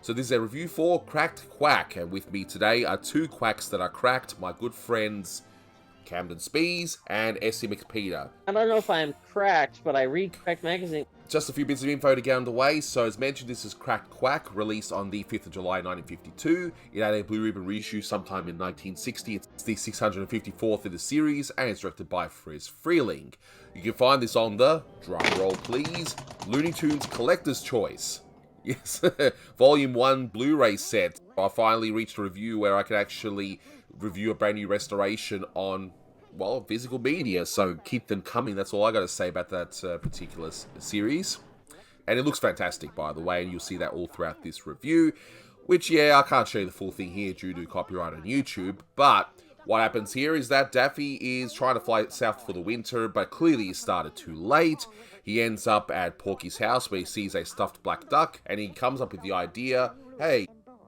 So this is a review for Cracked Quack, and with me today are two quacks that are cracked, my good friends Camden Spees and Essie McPeter. I don't know if I'm cracked, but I read Cracked magazine. Just a few bits of info to get underway. So as mentioned, this is Cracked Quack, released on the 5th of July 1952. It had a Blue Ribbon reissue sometime in 1960. It's the 654th in the series, and it's directed by Friz Freleng. You can find this on the, drum roll please, Looney Tunes Collector's Choice. Yes, Volume 1 Blu-ray set. I finally reached a review where I could actually review a brand new restoration on, well, physical media, so keep them coming. That's all I got to say about that particular series. And it looks fantastic, by the way, and you'll see that all throughout this review, which, yeah, I can't show you the full thing here due to copyright on YouTube, but what happens here is that Daffy is trying to fly south for the winter, but clearly he started too late. He ends up at Porky's house where he sees a stuffed black duck, and he comes up with the idea, hey,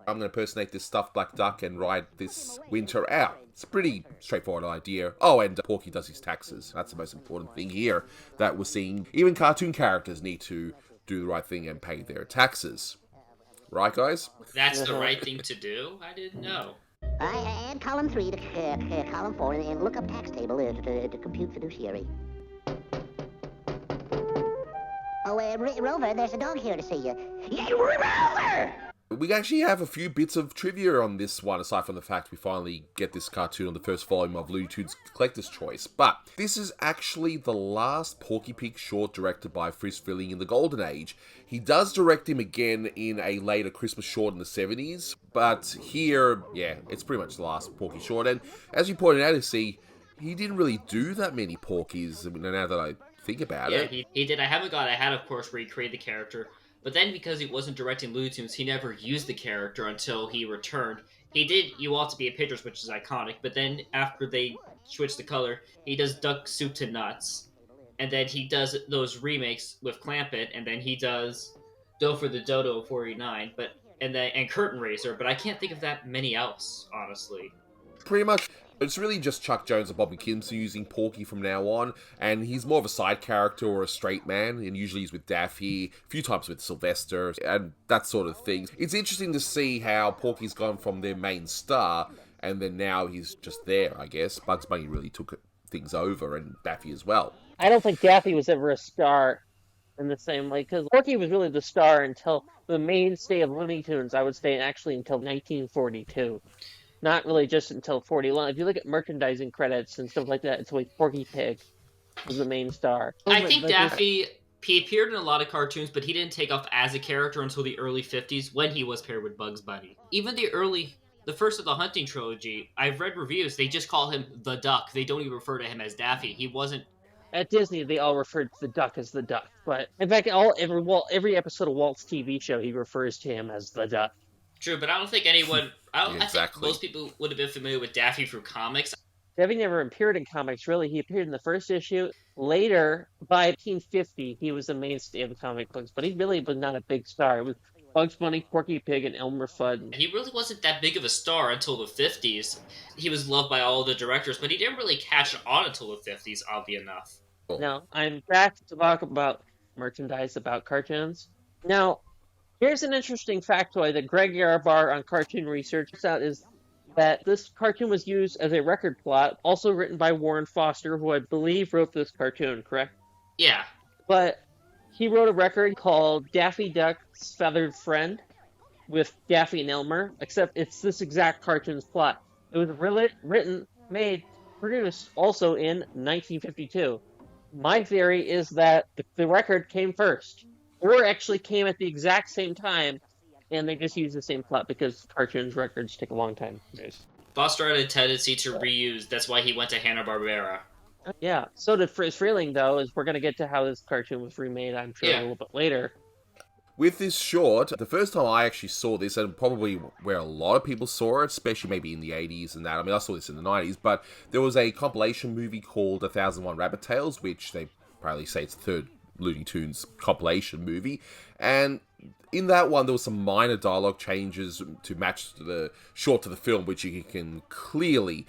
I'm going to impersonate this stuffed black duck and ride this winter out. It's a pretty straightforward idea. Oh, and Porky does his taxes. That's the most important thing here, that we're seeing even cartoon characters need to do the right thing and pay their taxes. Right, guys? That's the right thing to do? I didn't know. Add column 3 to column 4 and look up tax table to compute fiduciary. Oh, Rover, there's a dog here to see you. Yeah, Rover! We actually have a few bits of trivia on this one, aside from the fact we finally get this cartoon on the first volume of Looney Tunes Collector's Choice. But this is actually the last Porky Pig short directed by Friz Freleng in the Golden Age. He does direct him again in a later Christmas short in the 70s, but here, yeah, it's pretty much the last Porky short. And as you pointed out, he didn't really do that many Porkies, now that I think about it. Yeah, he did. I had, of course, where he created the character. But then, because he wasn't directing Looney Tunes, he never used the character until he returned. He did You Ought to Be a Pictures, which is iconic, but then after they switched the color, he does Duck Soup to Nuts. And then he does those remakes with Clampett, and then he does Doe for the Dodo 49, and Curtain Raiser, but I can't think of that many else, honestly. Pretty much, it's really just Chuck Jones and Bobby Kimson using Porky from now on, and he's more of a side character or a straight man, and usually he's with Daffy, a few times with Sylvester, and that sort of thing. It's interesting to see how Porky's gone from their main star, and then now he's just there, I guess. Bugs Bunny really took things over, and Daffy as well. I don't think Daffy was ever a star in the same way, because Porky was really the star until the mainstay of Looney Tunes, I would say, actually until 1942. Not really just until 41. If you look at merchandising credits and stuff like that, it's like Porky Pig was the main star. I think Daffy, he appeared in a lot of cartoons, but he didn't take off as a character until the early 50s when he was paired with Bugs Bunny. Even the first of the Hunting trilogy, I've read reviews, they just call him the Duck. They don't even refer to him as Daffy. He wasn't... At Disney, they all referred to the Duck as the Duck. But in fact, every episode of Walt's TV show, he refers to him as the Duck. True, but I don't think anyone... Exactly. I think most people would have been familiar with Daffy through comics. Daffy never appeared in comics, really. He appeared in the first issue. Later, by 1950, he was the mainstay of the comic books, but he really was not a big star. It was Bugs Bunny, Porky Pig, and Elmer Fudd. He really wasn't that big of a star until the 50s. He was loved by all the directors, but he didn't really catch on until the 50s, oddly enough. Now, I'm back to talk about merchandise, about cartoons. Now, here's an interesting factoid that Greg Yarabar on Cartoon Research puts out is that this cartoon was used as a record plot, also written by Warren Foster, who I believe wrote this cartoon, correct? Yeah. But he wrote a record called Daffy Duck's Feathered Friend with Daffy and Elmer, except it's this exact cartoon's plot. It was written, made, produced also in 1952. My theory is that the record came first. Or actually came at the exact same time, and they just used the same plot because cartoons records take a long time to produce. Foster had a tendency to reuse. That's why he went to Hanna-Barbera. Yeah, so did Friz Freleng, though, as we're going to get to how this cartoon was remade, I'm sure, a little bit later. With this short, the first time I actually saw this, and probably where a lot of people saw it, especially maybe in the 80s and that, I mean, I saw this in the 90s, but there was a compilation movie called 1001 Rabbit Tales, which they probably say it's the third Looney Tunes compilation movie, and in that one there was some minor dialogue changes to match the short to the film, which you can clearly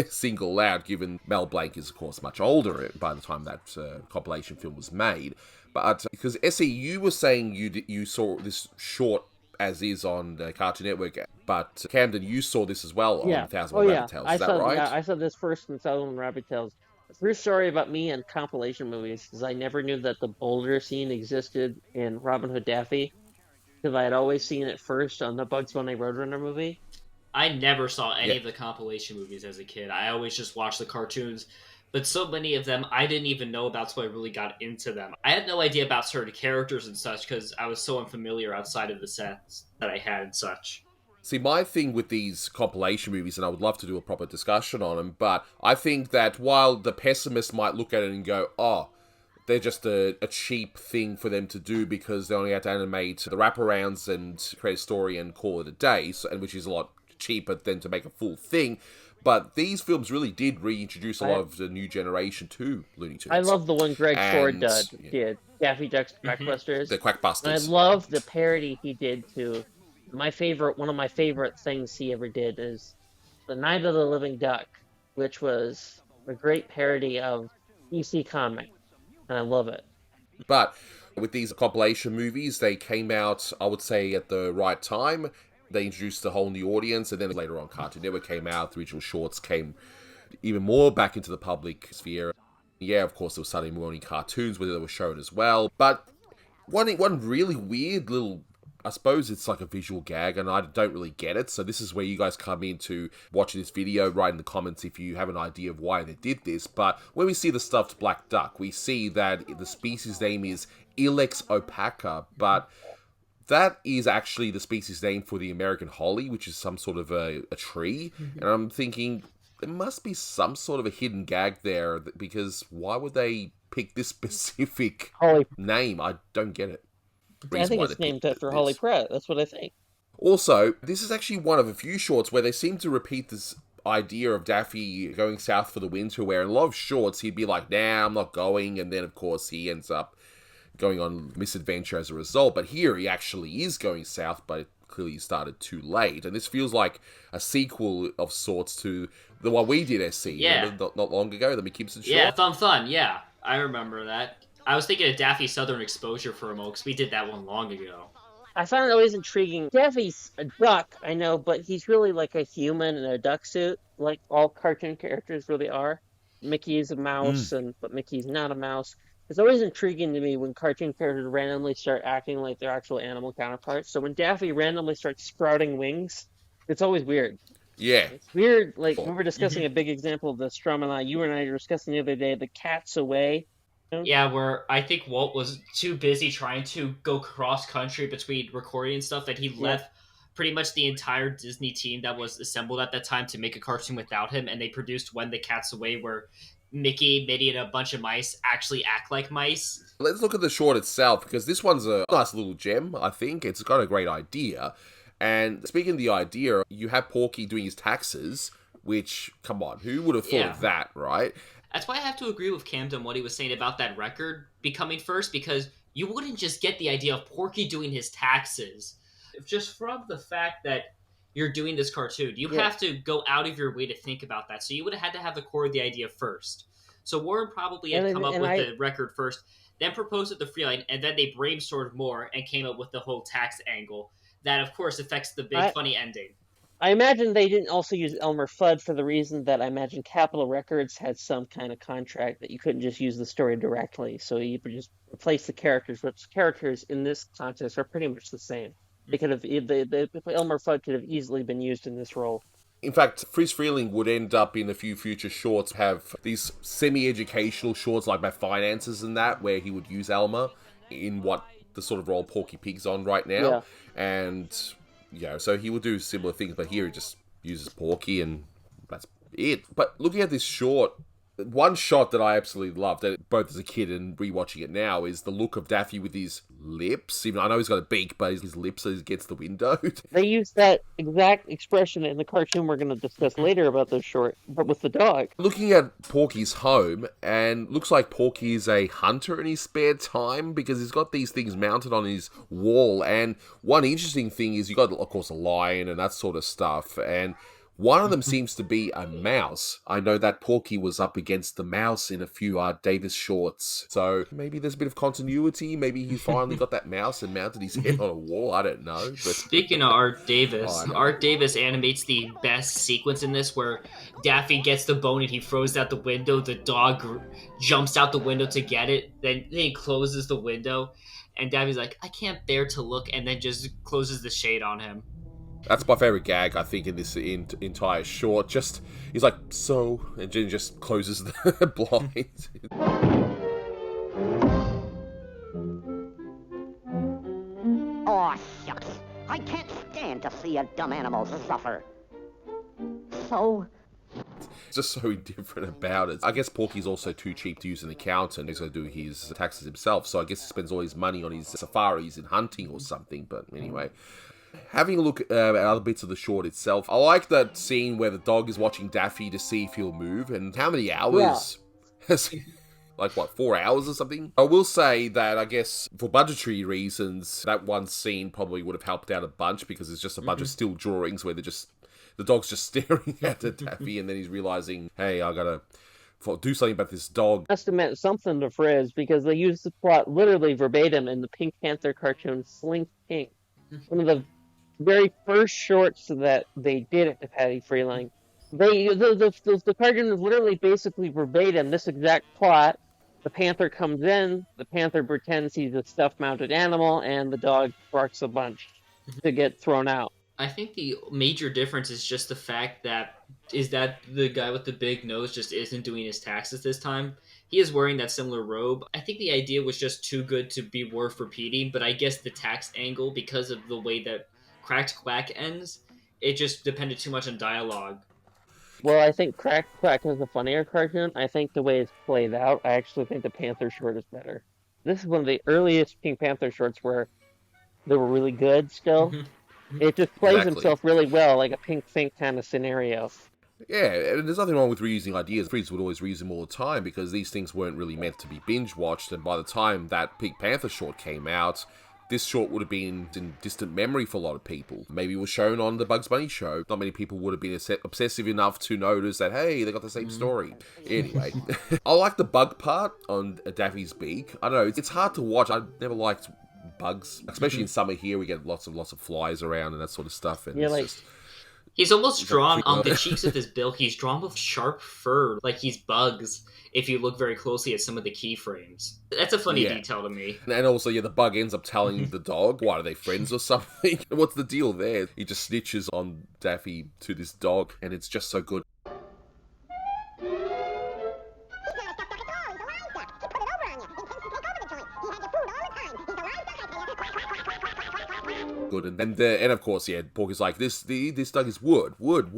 single out, given Mel Blanc is of course much older by the time that compilation film was made. But because Essie, you were saying you saw this short as is on Cartoon Network. But Camden, you saw this as well Yeah. on Thousand Oh and One yeah. Rabbit Tales. I Is that saw. right? Yeah, I saw this first in Southern Rabbit Tales. The true story about me and compilation movies is I never knew that the boulder scene existed in Robin Hood Daffy because I had always seen it first on the Bugs Bunny Roadrunner movie. I never saw any Yeah. of the compilation movies as a kid. I always just watched the cartoons. But so many of them I didn't even know about, so I really got into them. I had no idea about certain characters and such because I was so unfamiliar outside of the sets that I had and such. See, my thing with these compilation movies, and I would love to do a proper discussion on them, but I think that while the pessimist might look at it and go, oh, they're just a cheap thing for them to do because they only had to animate the wraparounds and create a story and call it a day, and which is a lot cheaper than to make a full thing. But these films really did reintroduce a lot of the new generation to Looney Tunes. I love the one Greg Ford And- did, Daffy Duck's Quackbusters. The Quackbusters. And I love the parody he did too. One of my favorite things he ever did is The Night of the Living Duck, which was a great parody of DC Comics, and I love it. But with these compilation movies, they came out, I would say, at the right time. They introduced a whole new audience, and then later on, Cartoon Network came out. The original shorts came even more back into the public sphere. Yeah, of course, there was Sunday morning cartoons where they were shown as well. But one really weird little, I suppose it's like a visual gag, and I don't really get it. So this is where you guys come in to watching this video. Write in the comments if you have an idea of why they did this. But when we see the stuffed black duck, we see that the species name is Ilex opaca, but that is actually the species name for the American holly, which is some sort of a tree. And I'm thinking, there must be some sort of a hidden gag there, because why would they pick this specific Holly, name? I don't get it. I think it's named after Holly Pratt. That's what I think. Also, this is actually one of a few shorts where they seem to repeat this idea of Daffy going south for the winter, where in a lot of shorts he'd be like, nah, I'm not going, and then of course he ends up going on misadventure as a result. But here he actually is going south, but it clearly started too late. And this feels like a sequel of sorts to the one we did SC, Yeah. remember, not long ago, the McKibson short. Yeah, Thun. Yeah, I remember that. I was thinking of Daffy Southern Exposure for a moment because we did that one long ago. I found it always intriguing. Daffy's a duck, I know, but he's really like a human in a duck suit, like all cartoon characters really are. Mickey is a mouse, but Mickey's not a mouse. It's always intriguing to me when cartoon characters randomly start acting like their actual animal counterparts. So when Daffy randomly starts sprouting wings, it's always weird. Yeah. It's weird. Like, we were discussing a big example of this, Strum and I. You and I were discussing the other day, the Cat's Away. Yeah, where I think Walt was too busy trying to go cross-country between recording and stuff that he left pretty much the entire Disney team that was assembled at that time to make a cartoon without him, and they produced When the Cat's Away, where Mickey, Minnie, and a bunch of mice actually act like mice. Let's look at the short itself, because this one's a nice little gem, I think. It's got a great idea. And speaking of the idea, you have Porky doing his taxes, which, come on, who would have thought of that, right? That's why I have to agree with Camden what he was saying about that record becoming first, because you wouldn't just get the idea of Porky doing his taxes just from the fact that you're doing this cartoon. You have to go out of your way to think about that. So you would have had to have the core of the idea first. So Warren probably had come up with the record first, then proposed it to Freleng, and then they brainstormed more and came up with the whole tax angle. That, of course, affects the big funny ending. I imagine they didn't also use Elmer Fudd for the reason that I imagine Capitol Records had some kind of contract that you couldn't just use the story directly. So you could just replace the characters, which characters in this context are pretty much the same. They could have, Elmer Fudd could have easily been used in this role. In fact, Friz Freleng would end up in a few future shorts, have these semi-educational shorts like about finances and that, where he would use Elmer in what the sort of role Porky Pig's on right now. Yeah. And, so he would do similar things, but here he just uses Porky and that's it. But looking at this short, one shot that I absolutely loved, both as a kid and rewatching it now, is the look of Daffy with his lips. Even I know he's got a beak, but his lips against the window. They use that exact expression in the cartoon we're going to discuss later about this short, but with the dog. Looking at Porky's home, and looks like Porky is a hunter in his spare time, because he's got these things mounted on his wall. And one interesting thing is you got, of course, a lion and that sort of stuff. And One of them seems to be a mouse. I know that Porky was up against the mouse in a few Davis shorts. So maybe there's a bit of continuity. Maybe he finally got that mouse and mounted his head on a wall. I don't know. But Speaking of Art Davis, Oh, I know. Art Davis animates the best sequence in this where Daffy gets the bone and he throws it out the window. The dog jumps out the window to get it. Then he closes the window. And Daffy's like, I can't bear to look, and then just closes the shade on him. That's my favorite gag, I think, in this entire short. Just, he's like, so, and Jin just closes the blinds. Oh, shucks. I can't stand to see a dumb animal suffer. So, Just so indifferent about it. I guess Porky's also too cheap to use an accountant. He's going to do his taxes himself, so I guess he spends all his money on his safaris and hunting or something, but anyway. Having a look at other bits of the short itself, I like that scene where the dog is watching Daffy to see if he'll move, and how many hours has he... Like, what, 4 hours or something? I will say that, I guess, for budgetary reasons, that one scene probably would have helped out a bunch, because it's just a bunch of still drawings where the dog's just staring at the Daffy, and then he's realizing, hey, I gotta do something about this dog. Must have meant something to Friz, because they used the plot literally verbatim in the Pink Panther cartoon Slink Pink. One of the very first shorts that they did at the Patty Freleng. The cartoon is literally basically verbatim this exact plot. The Panther comes in, the Panther pretends he's a stuffed-mounted animal, and the dog barks a bunch to get thrown out. I think the major difference is just the fact that the guy with the big nose just isn't doing his taxes this time. He is wearing that similar robe. I think the idea was just too good to be worth repeating, but I guess the tax angle, because of the way that Cracked Quack ends, it just depended too much on dialogue. Well, I think Quack is a funnier cartoon. I think the way it's played out, I actually think the Panther short is better. This is one of the earliest Pink Panther shorts where they were really good still. It just plays himself really well, like a Pink Fink kind of scenario. Yeah, and there's nothing wrong with reusing ideas. Friz would always reuse them all the time, because these things weren't really meant to be binge-watched, and by the time that Pink Panther short came out, this short would have been in distant memory for a lot of people. Maybe it was shown on the Bugs Bunny show. Not many people would have been obsessive enough to notice that, hey, they got the same story. Anyway, I like the bug part on Daffy's beak. I don't know, it's hard to watch. I never liked bugs, especially in summer here. We get lots of flies around and that sort of stuff. And Yeah, it's like... just... He's almost drawn on the cheeks of his bill. He's drawn with sharp fur, like he's bugs, if you look very closely at some of the keyframes. That's a funny detail to me. And also, the bug ends up telling the dog, why, are they friends or something? What's the deal there? He just snitches on Daffy to this dog, and it's just so good. Good, and of course, Porky's like, this dog is wood. What's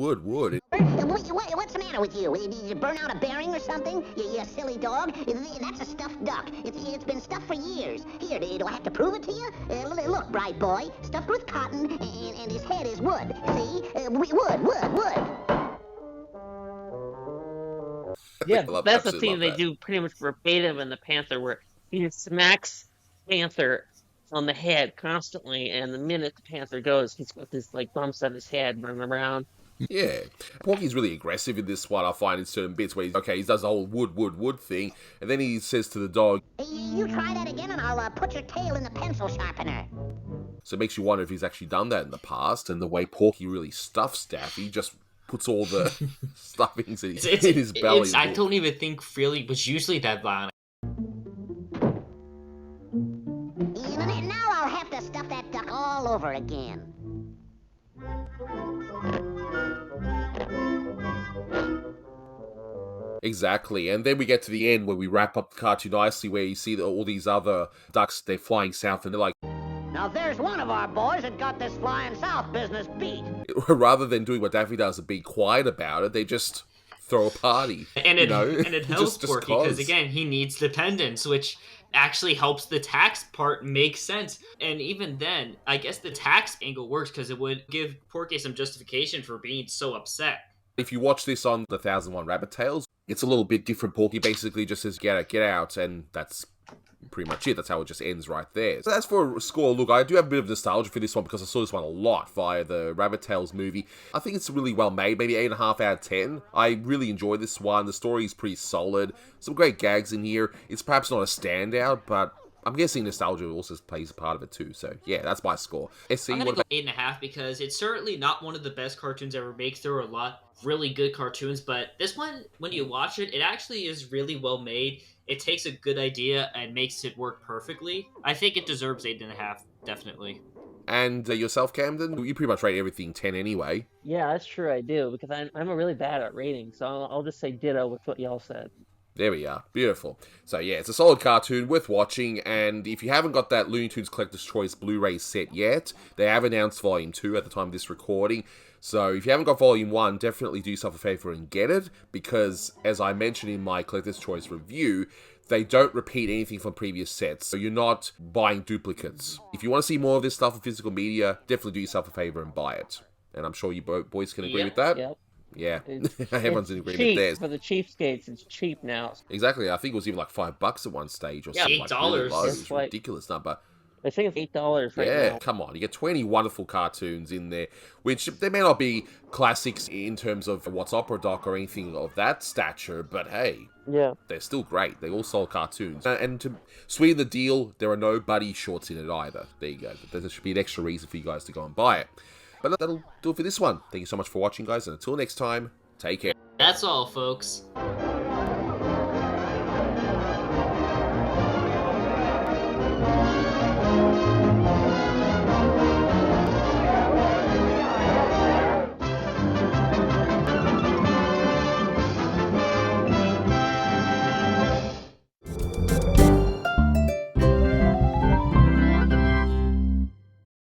the matter with you? Did you burn out a bearing or something? You silly dog. That's a stuffed duck. It's been stuffed for years. Here, do I have to prove it to you? Look, bright boy, stuffed with cotton, and his head is wood. See? Wood. Yeah, that's the thing they do pretty much verbatim in the Panther, where he just smacks Panther on the head constantly, and the minute the Panther goes, he's got this bumps on his head running around. Yeah. Porky's really aggressive in this one, I find, in certain bits where he does the whole wood thing, and then he says to the dog, Hey, you try that again and I'll put your tail in the pencil sharpener. So it makes you wonder if he's actually done that in the past, and the way Porky really stuffs Daffy, just puts all the stuffings in his belly. I don't even think Freleng was usually that violent. And now I'll have to stuff that duck all over again. Exactly, and then we get to the end where we wrap up the cartoon nicely, where you see all these other ducks, they're flying south, and they're like, Now there's one of our boys that got this flying south business beat. rather than doing what Daffy does and be quiet about it, they just throw a party. And it helps just Porky, because again, he needs dependence, which actually helps the tax part make sense. And even then, I guess the tax angle works, because it would give Porky some justification for being so upset. If you watch this on the 1001 Rabbit Tales, it's a little bit different. Porky basically just says, get out, and that's pretty much it. That's how it just ends right there. So as for a score, look, I do have a bit of nostalgia for this one because I saw this one a lot via the Rabbit Tales movie. I think it's really well made, maybe 8.5 out of 10. I really enjoy this one. The story is pretty solid. Some great gags in here. It's perhaps not a standout, but I'm guessing nostalgia also plays a part of it too. So yeah, that's my score. SC, I'm gonna go 8.5 because it's certainly not one of the best cartoons ever made. There were a lot of really good cartoons, but this one, when you watch it, it actually is really well made. It takes a good idea and makes it work perfectly. I think it deserves 8.5, definitely. And yourself, Camden? You pretty much rate everything 10 anyway. Yeah, that's true. I do because I'm really bad at rating, so I'll just say ditto with what y'all said. There we are. Beautiful. So yeah, it's a solid cartoon, worth watching, and if you haven't got that Looney Tunes Collector's Choice Blu-ray set yet, they have announced Volume 2 at the time of this recording. So if you haven't got Volume 1, definitely do yourself a favor and get it, because as I mentioned in my Collector's Choice review, they don't repeat anything from previous sets, so you're not buying duplicates. If you want to see more of this stuff in physical media, definitely do yourself a favor and buy it. And I'm sure you boys can agree with that. Yep. Yeah, It's everyone's in agreement cheap there. for the cheapskates. It's cheap now. Exactly, I think it was even like $5 at one stage or Yeah, something. $8. Really low. That's It's a like- ridiculous number. I think it's $8 right Yeah, now. come on. You get 20 wonderful cartoons in there, which they may not be classics in terms of what's opera doc or anything of that stature, but hey, Yeah. they're still great. They all sold cartoons. And to sweeten the deal, there are no buddy shorts in it either. There you go. There should be an extra reason for you guys to go and buy it. But that'll do it for this one. Thank you so much for watching, guys, and until next time, take care. That's all, folks.